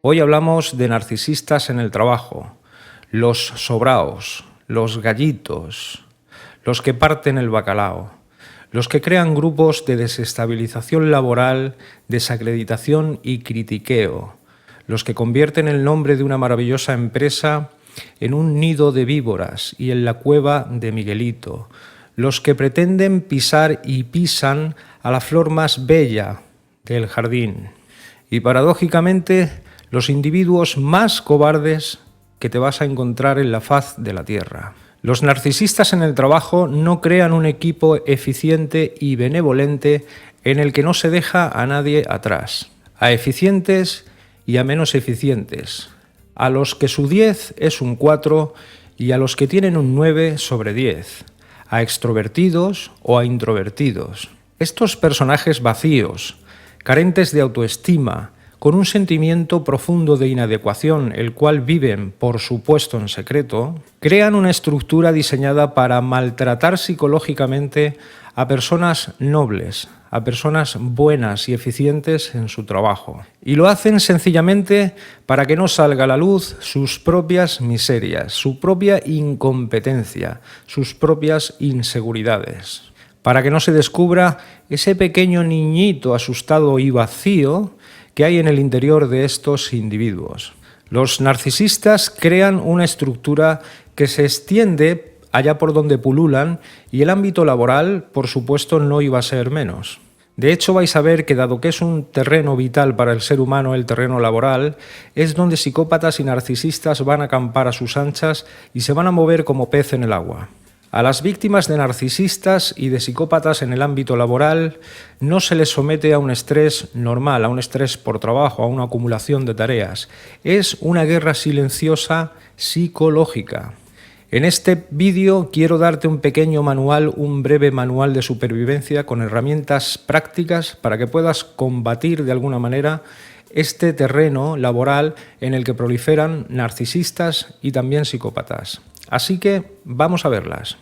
Hoy hablamos de narcisistas en el trabajo, los sobraos, los gallitos, los que parten el bacalao, los que crean grupos de desestabilización laboral, desacreditación y critiqueo, los que convierten el nombre de una maravillosa empresa en un nido de víboras y en la cueva de Miguelito, los que pretenden pisar y pisan a la flor más bella del jardín y, paradójicamente, los individuos más cobardes que te vas a encontrar en la faz de la tierra. Los narcisistas en el trabajo no crean un equipo eficiente y benevolente en el que no se deja a nadie atrás, a eficientes y a menos eficientes, a los que su 10 es un 4 y a los que tienen un 9 sobre 10, a extrovertidos o a introvertidos. Estos personajes vacíos, carentes de autoestima, con un sentimiento profundo de inadecuación, el cual viven, por supuesto, en secreto, crean una estructura diseñada para maltratar psicológicamente a personas nobles, a personas buenas y eficientes en su trabajo. Y lo hacen sencillamente para que no salga a la luz sus propias miserias, su propia incompetencia, sus propias inseguridades. Para que no se descubra ese pequeño niñito asustado y vacío que hay en el interior de estos individuos. Los narcisistas crean una estructura que se extiende allá por donde pululan y el ámbito laboral, por supuesto, no iba a ser menos. De hecho, vais a ver que dado que es un terreno vital para el ser humano, el terreno laboral, es donde psicópatas y narcisistas van a acampar a sus anchas y se van a mover como pez en el agua. A las víctimas de narcisistas y de psicópatas en el ámbito laboral no se les somete a un estrés normal, a un estrés por trabajo, a una acumulación de tareas. Es una guerra silenciosa psicológica. En este vídeo quiero darte un pequeño manual, un breve manual de supervivencia con herramientas prácticas para que puedas combatir de alguna manera este terreno laboral en el que proliferan narcisistas y también psicópatas. Así que vamos a verlas.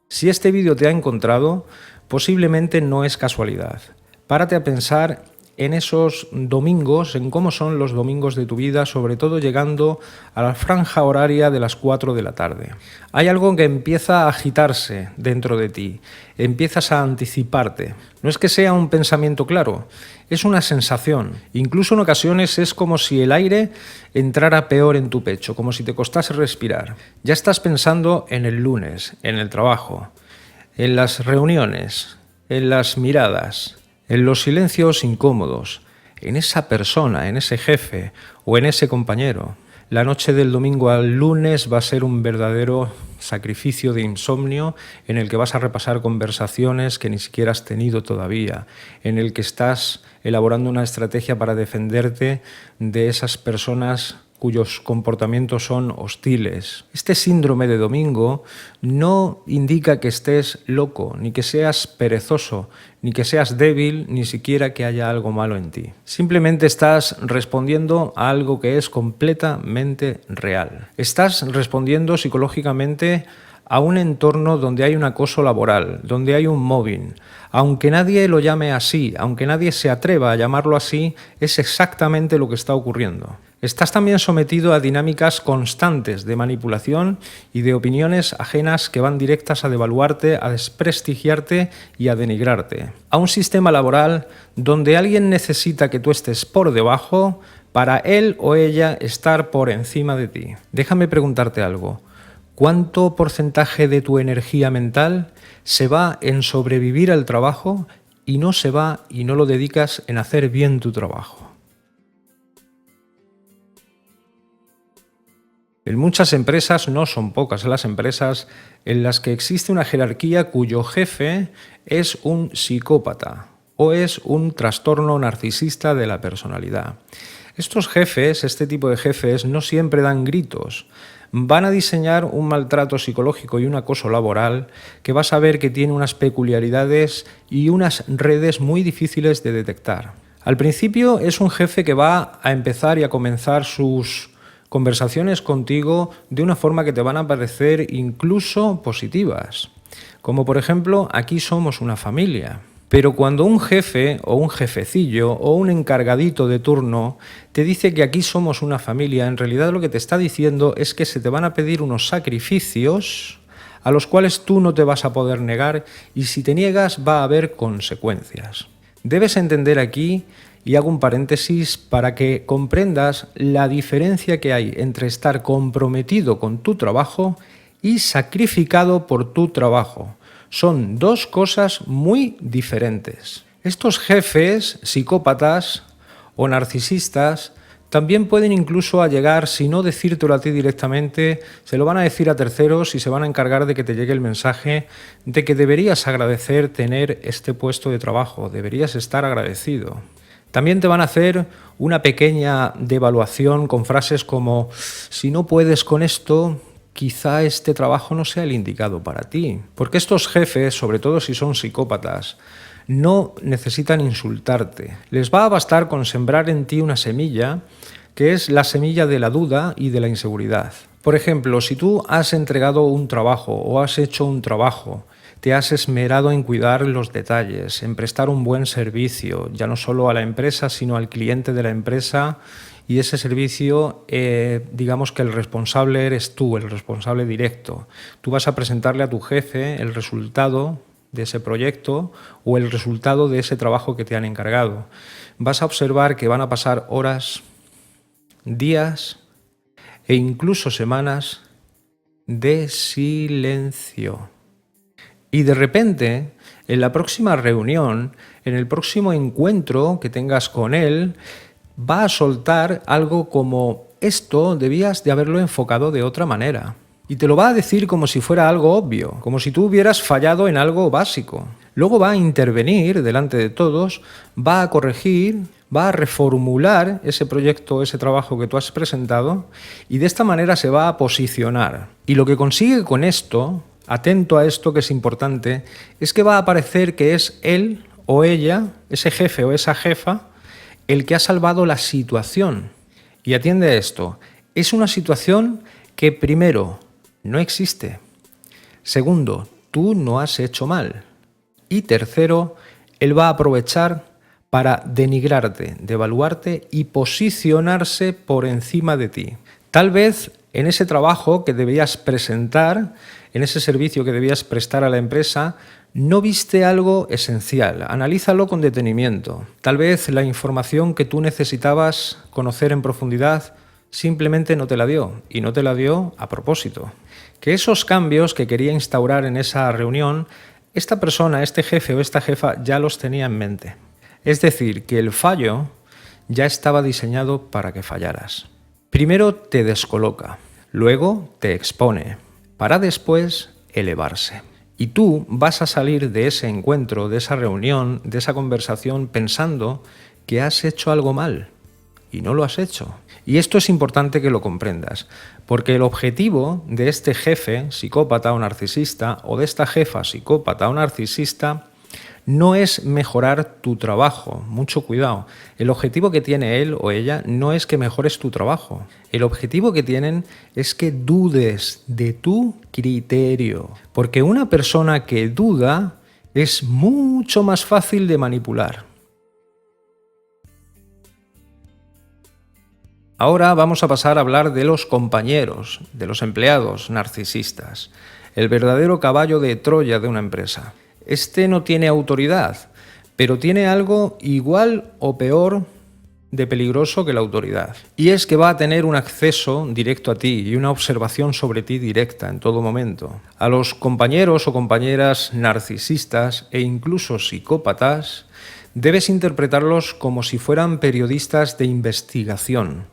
Si este vídeo te ha encontrado, posiblemente no es casualidad. Párate a pensar en esos domingos, en cómo son los domingos de tu vida, sobre todo llegando a la franja horaria de las 4 de la tarde. Hay algo que empieza a agitarse dentro de ti, empiezas a anticiparte. No es que sea un pensamiento claro, es una sensación. Incluso en ocasiones es como si el aire entrara peor en tu pecho, como si te costase respirar. Ya estás pensando en el lunes, en el trabajo, en las reuniones, en las miradas, en los silencios incómodos, en esa persona, en ese jefe o en ese compañero. La noche del domingo al lunes va a ser un verdadero sacrificio de insomnio en el que vas a repasar conversaciones que ni siquiera has tenido todavía, en el que estás elaborando una estrategia para defenderte de esas personas cuyos comportamientos son hostiles. Este síndrome de domingo no indica que estés loco, ni que seas perezoso, ni que seas débil, ni siquiera que haya algo malo en ti. Simplemente estás respondiendo a algo que es completamente real. Estás respondiendo psicológicamente a un entorno donde hay un acoso laboral, donde hay un mobbing. Aunque nadie lo llame así, aunque nadie se atreva a llamarlo así, es exactamente lo que está ocurriendo. Estás también sometido a dinámicas constantes de manipulación y de opiniones ajenas que van directas a devaluarte, a desprestigiarte y a denigrarte. A un sistema laboral donde alguien necesita que tú estés por debajo para él o ella estar por encima de ti. Déjame preguntarte algo. ¿Cuánto porcentaje de tu energía mental se va en sobrevivir al trabajo y no se va y no lo dedicas en hacer bien tu trabajo? En muchas empresas, no son pocas las empresas, en las que existe una jerarquía cuyo jefe es un psicópata o es un trastorno narcisista de la personalidad. Estos jefes, este tipo de jefes, no siempre dan gritos. Van a diseñar un maltrato psicológico y un acoso laboral que vas a ver que tiene unas peculiaridades y unas redes muy difíciles de detectar. Al principio es un jefe que va a empezar y a comenzar sus conversaciones contigo de una forma que te van a parecer incluso positivas. como por ejemplo, aquí somos una familia. Pero cuando un jefe o un jefecillo o un encargadito de turno te dice que aquí somos una familia, en realidad lo que te está diciendo es que se te van a pedir unos sacrificios a los cuales tú no te vas a poder negar, y si te niegas va a haber consecuencias. Debes entender aquí, y hago un paréntesis para que comprendas la diferencia que hay entre estar comprometido con tu trabajo y sacrificado por tu trabajo. Son dos cosas muy diferentes. Estos jefes psicópatas o narcisistas también pueden incluso llegar, si no decírtelo a ti directamente, se lo van a decir a terceros y se van a encargar de que te llegue el mensaje de que deberías agradecer tener este puesto de trabajo, deberías estar agradecido. También te van a hacer una pequeña devaluación con frases como: si no puedes con esto, quizá este trabajo no sea el indicado para ti. Porque estos jefes, sobre todo si son psicópatas, no necesitan insultarte. Les va a bastar con sembrar en ti una semilla, que es la semilla de la duda y de la inseguridad. Por ejemplo, si tú has entregado un trabajo o has hecho un trabajo, te has esmerado en cuidar los detalles, en prestar un buen servicio, ya no solo a la empresa, sino al cliente de la empresa, y ese servicio, digamos que el responsable eres tú, el responsable directo. Tú vas a presentarle a tu jefe el resultado de ese proyecto o el resultado de ese trabajo que te han encargado. Vas a observar que van a pasar horas, días e incluso semanas de silencio. Y de repente, en la próxima reunión, en el próximo encuentro que tengas con él, va a soltar algo como: esto debías de haberlo enfocado de otra manera. Y te lo va a decir como si fuera algo obvio, como si tú hubieras fallado en algo básico. Luego va a intervenir delante de todos, va a corregir, va a reformular ese proyecto, ese trabajo que tú has presentado, y de esta manera se va a posicionar. Y lo que consigue con esto, atento a esto que es importante, es que va a parecer que es él o ella, ese jefe o esa jefa, el que ha salvado la situación. Y atiende a esto, es una situación que, primero, no existe. Segundo, tú no has hecho mal. Y tercero, él va a aprovechar para denigrarte, devaluarte y posicionarse por encima de ti. Tal vez en ese trabajo que debías presentar, en ese servicio que debías prestar a la empresa, no viste algo esencial. Analízalo con detenimiento. Tal vez la información que tú necesitabas conocer en profundidad simplemente no te la dio, y no te la dio a propósito. Que esos cambios que quería instaurar en esa reunión, esta persona, este jefe o esta jefa ya los tenía en mente. Es decir, que el fallo ya estaba diseñado para que fallaras. Primero te descoloca, luego te expone, para después elevarse. Y tú vas a salir de ese encuentro, de esa reunión, de esa conversación pensando que has hecho algo mal y no lo has hecho. Y esto es importante que lo comprendas, porque el objetivo de este jefe psicópata o narcisista o de esta jefa psicópata o narcisista no es mejorar tu trabajo, mucho cuidado. El objetivo que tiene él o ella no es que mejores tu trabajo. El objetivo que tienen es que dudes de tu criterio. Porque una persona que duda es mucho más fácil de manipular. Ahora vamos a pasar a hablar de los compañeros, de los empleados narcisistas. El verdadero caballo de Troya de una empresa. Este no tiene autoridad, pero tiene algo igual o peor de peligroso que la autoridad. Y es que va a tener un acceso directo a ti y una observación sobre ti directa en todo momento. A los compañeros o compañeras narcisistas e incluso psicópatas debes interpretarlos como si fueran periodistas de investigación.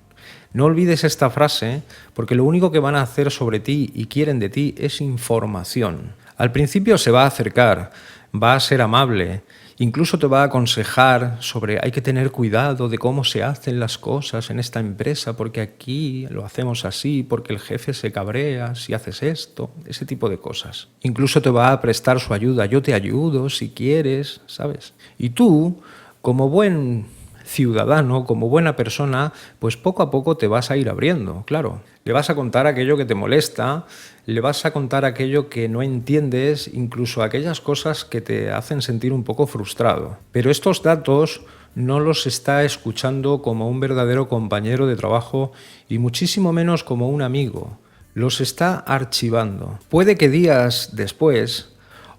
No olvides esta frase, porque lo único que van a hacer sobre ti y quieren de ti es información. Al principio se va a acercar, va a ser amable, incluso te va a aconsejar sobre hay que tener cuidado de cómo se hacen las cosas en esta empresa, porque aquí lo hacemos así, porque el jefe se cabrea si haces esto, ese tipo de cosas. Incluso te va a prestar su ayuda, yo te ayudo si quieres, ¿sabes? Y tú, como buen ciudadano, como buena persona, pues poco a poco te vas a ir abriendo, claro. Le vas a contar aquello que te molesta, le vas a contar aquello que no entiendes, incluso aquellas cosas que te hacen sentir un poco frustrado. Pero estos datos no los está escuchando como un verdadero compañero de trabajo y muchísimo menos como un amigo. Los está archivando. Puede que días después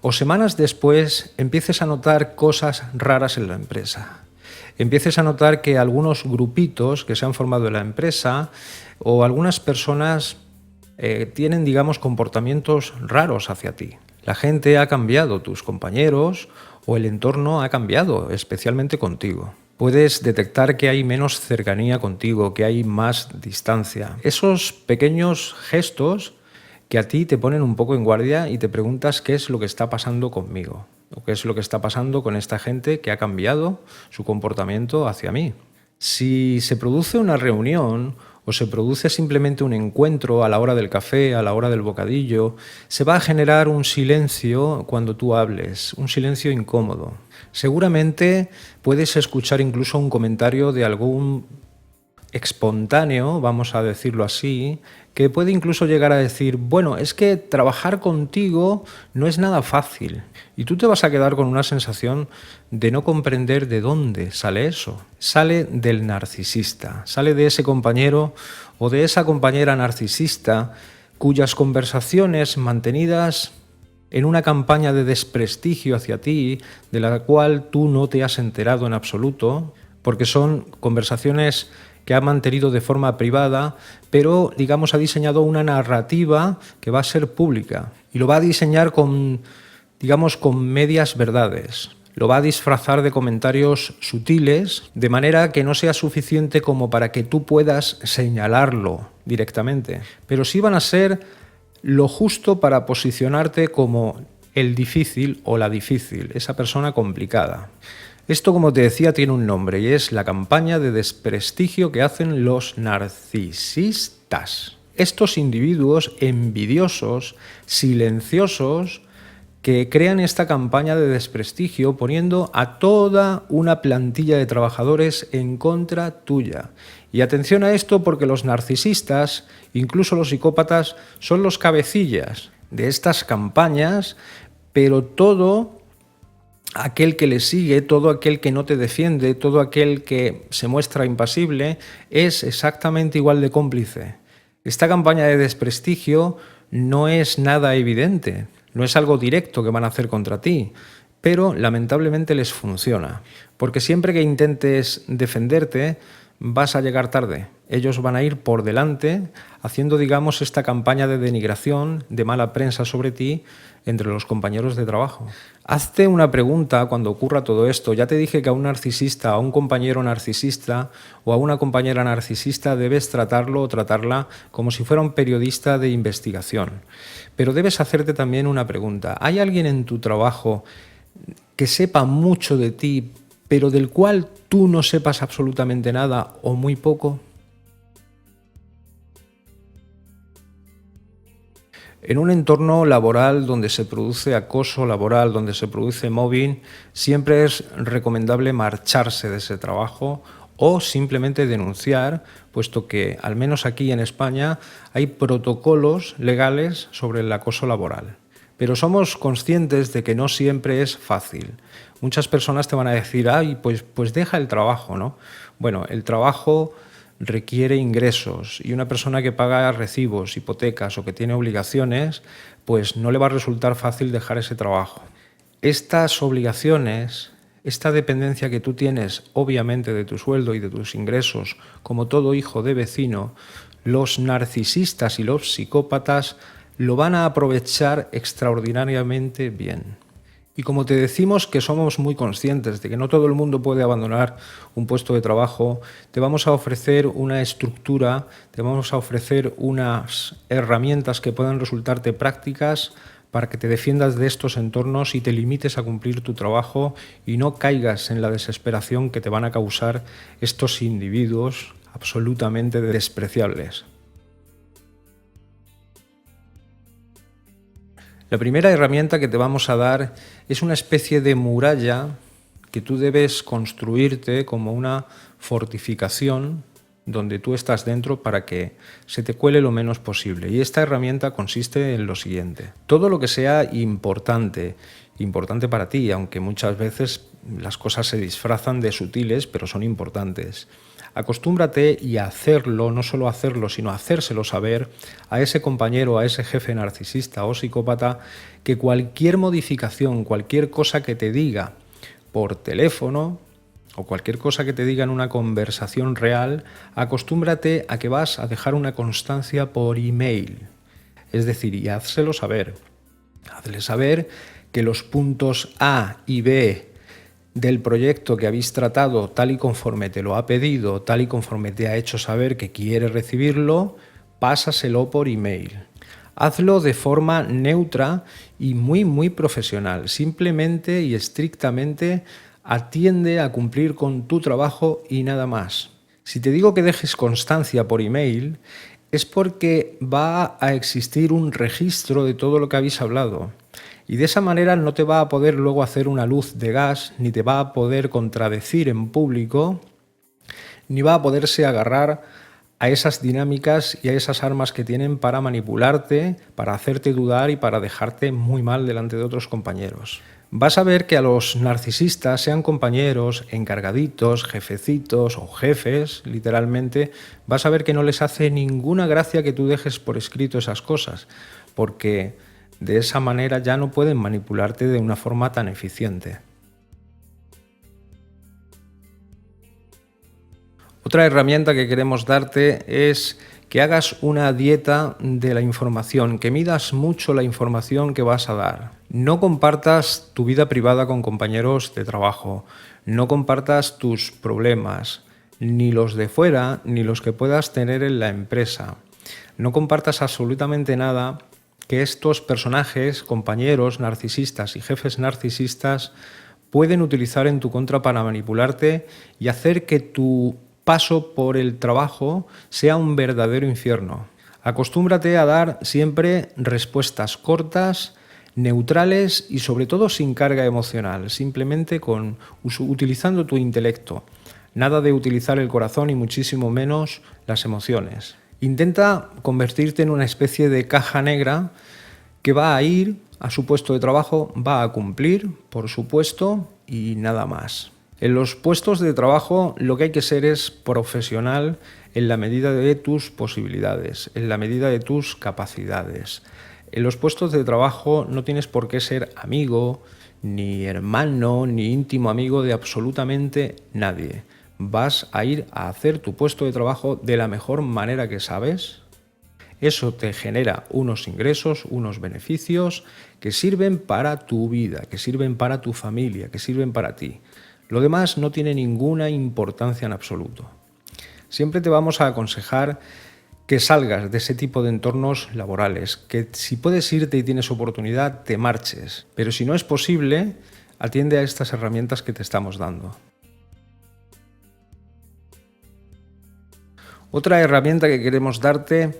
o semanas después empieces a notar cosas raras en la empresa. Empieces a notar que algunos grupitos que se han formado en la empresa o algunas personas tienen, digamos, comportamientos raros hacia ti. La gente ha cambiado, tus compañeros o el entorno ha cambiado, especialmente contigo. Puedes detectar que hay menos cercanía contigo, que hay más distancia. Esos pequeños gestos que a ti te ponen un poco en guardia y te preguntas qué es lo que está pasando conmigo, o qué es lo que está pasando con esta gente que ha cambiado su comportamiento hacia mí. Si se produce una reunión o se produce simplemente un encuentro a la hora del café, a la hora del bocadillo, se va a generar un silencio cuando tú hables, un silencio incómodo. Seguramente puedes escuchar incluso un comentario de algún espontáneo, vamos a decirlo así, que puede incluso llegar a decir, bueno, es que trabajar contigo no es nada fácil. Y tú te vas a quedar con una sensación de no comprender de dónde sale eso. Sale del narcisista, sale de ese compañero o de esa compañera narcisista cuyas conversaciones mantenidas en una campaña de desprestigio hacia ti, de la cual tú no te has enterado en absoluto, porque son conversaciones que ha mantenido de forma privada, pero, digamos, ha diseñado una narrativa que va a ser pública y lo va a diseñar con, digamos, con medias verdades. Lo va a disfrazar de comentarios sutiles, de manera que no sea suficiente como para que tú puedas señalarlo directamente, pero sí van a ser lo justo para posicionarte como el difícil o la difícil, esa persona complicada. Esto, como te decía, tiene un nombre y es la campaña de desprestigio que hacen los narcisistas. Estos individuos envidiosos, silenciosos, que crean esta campaña de desprestigio poniendo a toda una plantilla de trabajadores en contra tuya. Y atención a esto porque los narcisistas, incluso los psicópatas, son los cabecillas de estas campañas, pero todo aquel que le sigue, todo aquel que no te defiende, todo aquel que se muestra impasible, es exactamente igual de cómplice. Esta campaña de desprestigio no es nada evidente, no es algo directo que van a hacer contra ti, pero lamentablemente les funciona, porque siempre que intentes defenderte, vas a llegar tarde. Ellos van a ir por delante haciendo, digamos, esta campaña de denigración, de mala prensa sobre ti entre los compañeros de trabajo. Hazte una pregunta cuando ocurra todo esto. Ya te dije que a un narcisista, a un compañero narcisista o a una compañera narcisista debes tratarlo o tratarla como si fuera un periodista de investigación. Pero debes hacerte también una pregunta. ¿Hay alguien en tu trabajo que sepa mucho de ti, pero del cual tú no sepas absolutamente nada o muy poco? En un entorno laboral donde se produce acoso laboral, donde se produce mobbing, siempre es recomendable marcharse de ese trabajo o simplemente denunciar, puesto que, al menos aquí en España, hay protocolos legales sobre el acoso laboral. Pero somos conscientes de que no siempre es fácil. Muchas personas te van a decir, ay, pues deja el trabajo, ¿no? Bueno, el trabajo requiere ingresos y una persona que paga recibos, hipotecas o que tiene obligaciones, pues no le va a resultar fácil dejar ese trabajo. Estas obligaciones, esta dependencia que tú tienes, obviamente, de tu sueldo y de tus ingresos, como todo hijo de vecino, los narcisistas y los psicópatas lo van a aprovechar extraordinariamente bien. Y como te decimos que somos muy conscientes de que no todo el mundo puede abandonar un puesto de trabajo, te vamos a ofrecer una estructura, te vamos a ofrecer unas herramientas que puedan resultarte prácticas para que te defiendas de estos entornos y te limites a cumplir tu trabajo y no caigas en la desesperación que te van a causar estos individuos absolutamente despreciables. La primera herramienta que te vamos a dar es una especie de muralla que tú debes construirte como una fortificación donde tú estás dentro para que se te cuele lo menos posible. Y esta herramienta consiste en lo siguiente. Todo lo que sea importante para ti, aunque muchas veces las cosas se disfrazan de sutiles, pero son importantes. Acostúmbrate y a hacerlo, no solo hacerlo, sino hacérselo saber a ese compañero, a ese jefe narcisista o psicópata, que cualquier modificación, cualquier cosa que te diga por teléfono o cualquier cosa que te diga en una conversación real, acostúmbrate a que vas a dejar una constancia por email. Es decir, y házselo saber. Hazle saber que los puntos A y B del proyecto que habéis tratado, tal y conforme te lo ha pedido, tal y conforme te ha hecho saber que quiere recibirlo, pásaselo por email. Hazlo de forma neutra y muy profesional. Simplemente y estrictamente atiende a cumplir con tu trabajo y nada más. Si te digo que dejes constancia por email, es porque va a existir un registro de todo lo que habéis hablado. Y de esa manera no te va a poder luego hacer una luz de gas, ni te va a poder contradecir en público, ni va a poderse agarrar a esas dinámicas y a esas armas que tienen para manipularte, para hacerte dudar y para dejarte muy mal delante de otros compañeros. Vas a ver que a los narcisistas, sean compañeros, encargaditos, jefecitos o jefes, literalmente, vas a ver que no les hace ninguna gracia que tú dejes por escrito esas cosas, porque de esa manera ya no pueden manipularte de una forma tan eficiente. Otra herramienta que queremos darte es que hagas una dieta de la información, que midas mucho la información que vas a dar. No compartas tu vida privada con compañeros de trabajo, no compartas tus problemas, ni los de fuera, ni los que puedas tener en la empresa. No compartas absolutamente nada que estos personajes, compañeros narcisistas y jefes narcisistas pueden utilizar en tu contra para manipularte y hacer que tu paso por el trabajo sea un verdadero infierno. Acostúmbrate a dar siempre respuestas cortas, neutrales y sobre todo sin carga emocional, simplemente utilizando tu intelecto. Nada de utilizar el corazón y muchísimo menos las emociones. Intenta convertirte en una especie de caja negra que va a ir a su puesto de trabajo, va a cumplir, por supuesto, y nada más. En los puestos de trabajo lo que hay que ser es profesional en la medida de tus posibilidades, en la medida de tus capacidades. En los puestos de trabajo no tienes por qué ser amigo, ni hermano, ni íntimo amigo de absolutamente nadie. Vas a ir a hacer tu puesto de trabajo de la mejor manera que sabes. Eso te genera unos ingresos, unos beneficios que sirven para tu vida, que sirven para tu familia, que sirven para ti. Lo demás no tiene ninguna importancia en absoluto. Siempre te vamos a aconsejar que salgas de ese tipo de entornos laborales, que si puedes irte y tienes oportunidad, te marches. Pero si no es posible, atiende a estas herramientas que te estamos dando. Otra herramienta que queremos darte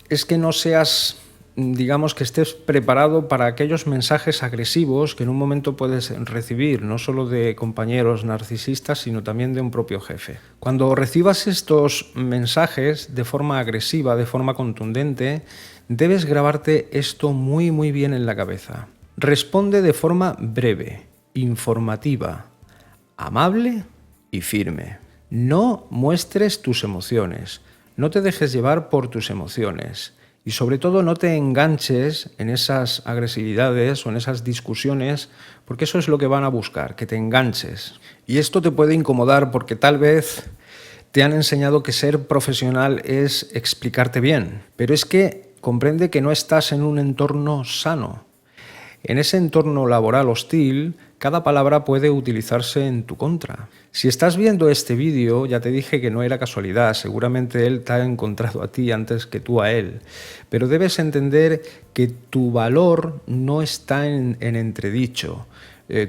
es que no seas, digamos, que estés preparado para aquellos mensajes agresivos que en un momento puedes recibir, no solo de compañeros narcisistas, sino también de un propio jefe. Cuando recibas estos mensajes de forma agresiva, de forma contundente, debes grabarte esto muy bien en la cabeza. Responde de forma breve, informativa, amable y firme. No muestres tus emociones, no te dejes llevar por tus emociones y sobre todo no te enganches en esas agresividades o en esas discusiones porque eso es lo que van a buscar, que te enganches. Y esto te puede incomodar porque tal vez te han enseñado que ser profesional es explicarte bien, pero es que comprende que no estás en un entorno sano. En ese entorno laboral hostil, cada palabra puede utilizarse en tu contra. Si estás viendo este vídeo, ya te dije que no era casualidad, seguramente él te ha encontrado a ti antes que tú a él, pero debes entender que tu valor no está en entredicho,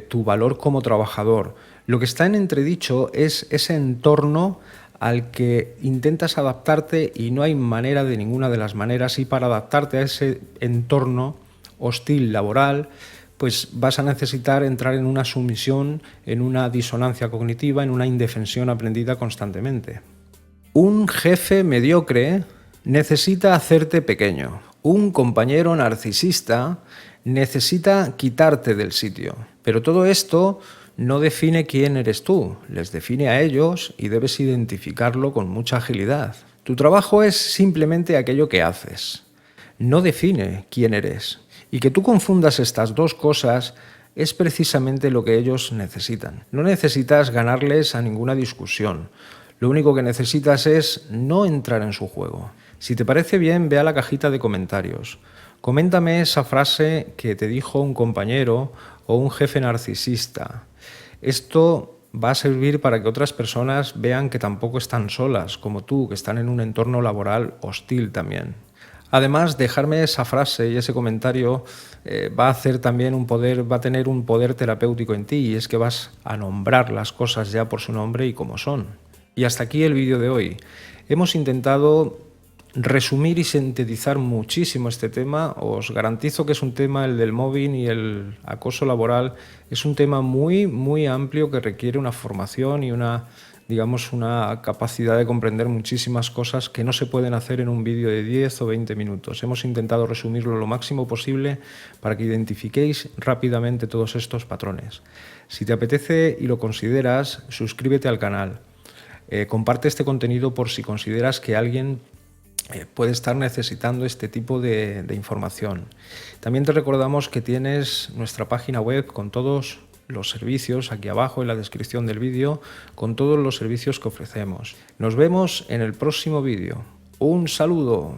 tu valor como trabajador. Lo que está en entredicho es ese entorno al que intentas adaptarte y no hay manera de ninguna de las maneras, y para adaptarte a ese entorno hostil laboral, pues vas a necesitar entrar en una sumisión, en una disonancia cognitiva, en una indefensión aprendida constantemente. Un jefe mediocre necesita hacerte pequeño. Un compañero narcisista necesita quitarte del sitio. Pero todo esto no define quién eres tú, les define a ellos y debes identificarlo con mucha agilidad. Tu trabajo es simplemente aquello que haces. No define quién eres. Y que tú confundas estas dos cosas es precisamente lo que ellos necesitan. No necesitas ganarles a ninguna discusión. Lo único que necesitas es no entrar en su juego. Si te parece bien, ve a la cajita de comentarios. Coméntame esa frase que te dijo un compañero o un jefe narcisista. Esto va a servir para que otras personas vean que tampoco están solas, como tú, que están en un entorno laboral hostil también. Además, dejarme esa frase y ese comentario va a hacer también va a tener un poder terapéutico en ti, y es que vas a nombrar las cosas ya por su nombre y como son. Y hasta aquí el vídeo de hoy. Hemos intentado resumir y sintetizar muchísimo este tema. Os garantizo que es un tema, el del mobbing y el acoso laboral, es un tema muy, muy amplio que requiere una formación y una capacidad de comprender muchísimas cosas que no se pueden hacer en un vídeo de 10 o 20 minutos. Hemos intentado resumirlo lo máximo posible para que identifiquéis rápidamente todos estos patrones. Si te apetece y lo consideras, suscríbete al canal. Comparte este contenido por si consideras que alguien puede estar necesitando este tipo de información. También te recordamos que tienes nuestra página web con todos los servicios aquí abajo en la descripción del vídeo, con todos los servicios que ofrecemos. Nos vemos en el próximo vídeo. ¡Un saludo!